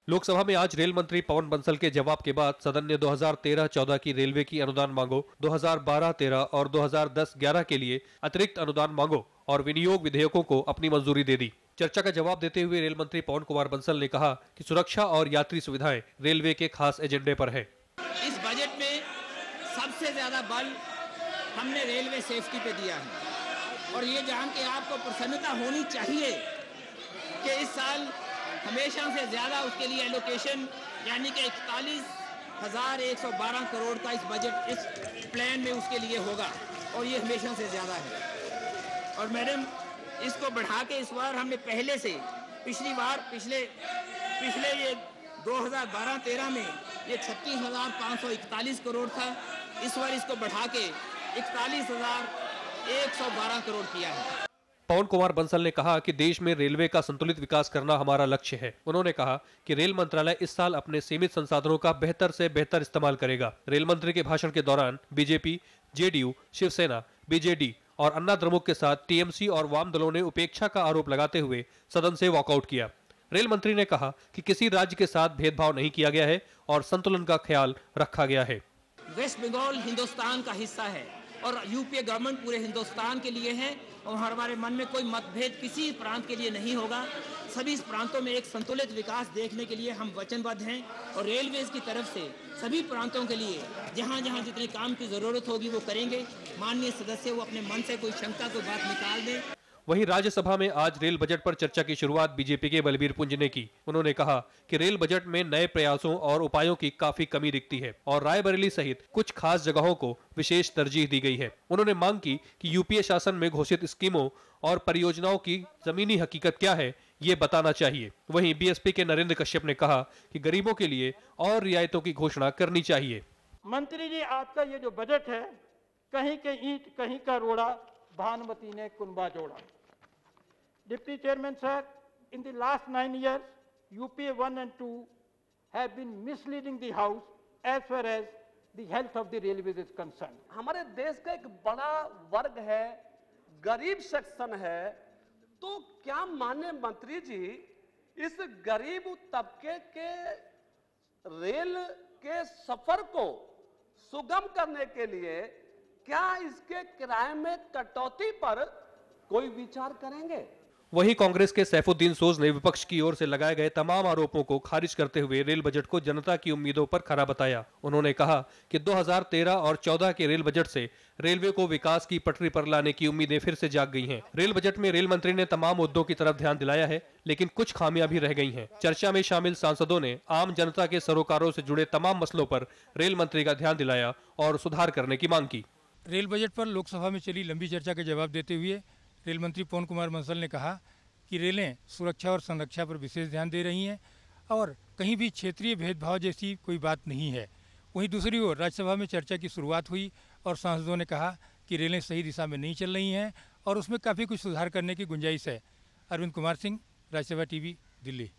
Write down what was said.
लोकसभा में आज रेल मंत्री पवन बंसल के जवाब के बाद सदन ने 2013-14 की रेलवे की अनुदान मांगों, 2012-13 और 2010-11 के लिए अतिरिक्त अनुदान मांगों और विनियोग विधेयकों को अपनी मंजूरी दे दी। चर्चा का जवाब देते हुए रेल मंत्री पवन कुमार बंसल ने कहा कि सुरक्षा और यात्री सुविधाएं रेलवे के खास एजेंडे पर है। इस बजट में सबसे ज्यादा बल हमने रेलवे सेफ्टी पे दिया है और ये जान के आपको प्रसन्नता होनी चाहिए कि इस साल हमेशा से ज्यादा उसके लिए एलोकेशन यानी कि 41,112 करोड़ का इस बजट इस प्लान में उसके लिए होगा और ये हमेशा से ज्यादा है। और मैडम इसको बढ़ा के इस बार हमने पहले से पिछले ये 2012-13 में ये 36,541 करोड़ था, इस बार इसको बढ़ा के 41,112 करोड़ किया है। पवन कुमार बंसल ने कहा कि देश में रेलवे का संतुलित विकास करना हमारा लक्ष्य है। उन्होंने कहा कि रेल मंत्रालय इस साल अपने सीमित संसाधनों का बेहतर से बेहतर इस्तेमाल करेगा। रेल मंत्री के भाषण के दौरान बीजेपी, जेडीयू, शिवसेना, बीजेडी और अन्ना द्रमुक के साथ टीएमसी और वाम दलों ने उपेक्षा का आरोप लगाते हुए सदन से वॉकआउट किया। रेल मंत्री ने कहा कि किसी राज्य के साथ भेदभाव नहीं किया गया है और संतुलन का ख्याल रखा गया है। वेस्ट बंगाल हिंदुस्तान का हिस्सा है और यूपीए गवर्नमेंट पूरे हिंदुस्तान के लिए है और हमारे मन में कोई मतभेद किसी प्रांत के लिए नहीं होगा। सभी प्रांतों में एक संतुलित विकास देखने के लिए हम वचनबद्ध हैं और रेलवेज की तरफ से सभी प्रांतों के लिए जहां जहां जितने काम की जरूरत होगी वो करेंगे। माननीय सदस्य वो अपने मन से कोई शंका को बात निकाल दें। वहीं राज्यसभा में आज रेल बजट पर चर्चा की शुरुआत बीजेपी के बलबीर पुंज ने की। उन्होंने कहा कि रेल बजट में नए प्रयासों और उपायों की काफी कमी दिखती है और रायबरेली सहित कुछ खास जगहों को विशेष तरजीह दी गई है। उन्होंने मांग की कि यूपीए शासन में घोषित स्कीमों और परियोजनाओं की जमीनी हकीकत क्या है, ये बताना चाहिए। वहीं बीएसपी के नरेंद्र कश्यप ने कहा कि गरीबों के लिए और रियायतों की घोषणा करनी चाहिए। मंत्री जी, आपका ये जो बजट है, कहीं के ईंट कहीं का रोड़ा, भानुमती ने कुंबा जोड़ा। Deputy Chairman sir, in the last 9 years, UPA 1 and 2 have been misleading the House as far as the health of the railways is concerned. हमारे देश का एक बड़ा वर्ग है, गरीब सेक्शन है, तो क्या माननीय मंत्री जी इस गरीब तबके के रेल के सफर को सुगम करने के लिए क्या इसके किराए में कटौती पर कोई विचार करेंगे? वहीं कांग्रेस के सैफुद्दीन सोज ने विपक्ष की ओर से लगाए गए तमाम आरोपों को खारिज करते हुए रेल बजट को जनता की उम्मीदों पर खरा बताया। उन्होंने कहा कि 2013 और 14 के रेल बजट से रेलवे को विकास की पटरी पर लाने की उम्मीदें फिर से जाग गई हैं। रेल बजट में रेल मंत्री ने तमाम मुद्दों की तरफ ध्यान दिलाया है, लेकिन कुछ खामियां भी रह गई हैं। चर्चा में शामिल सांसदों ने आम जनता के सरोकारों से जुड़े तमाम मसलों पर रेल मंत्री का ध्यान दिलाया और सुधार करने की मांग की। रेल बजट पर लोकसभा में चली लंबी चर्चा का जवाब देते हुए रेल मंत्री पवन कुमार बंसल ने कहा कि रेलें सुरक्षा और संरक्षा पर विशेष ध्यान दे रही हैं और कहीं भी क्षेत्रीय भेदभाव जैसी कोई बात नहीं है। वहीं दूसरी ओर राज्यसभा में चर्चा की शुरुआत हुई और सांसदों ने कहा कि रेलें सही दिशा में नहीं चल रही हैं और उसमें काफ़ी कुछ सुधार करने की गुंजाइश है। अरविंद कुमार सिंह, राज्यसभा टीवी, दिल्ली।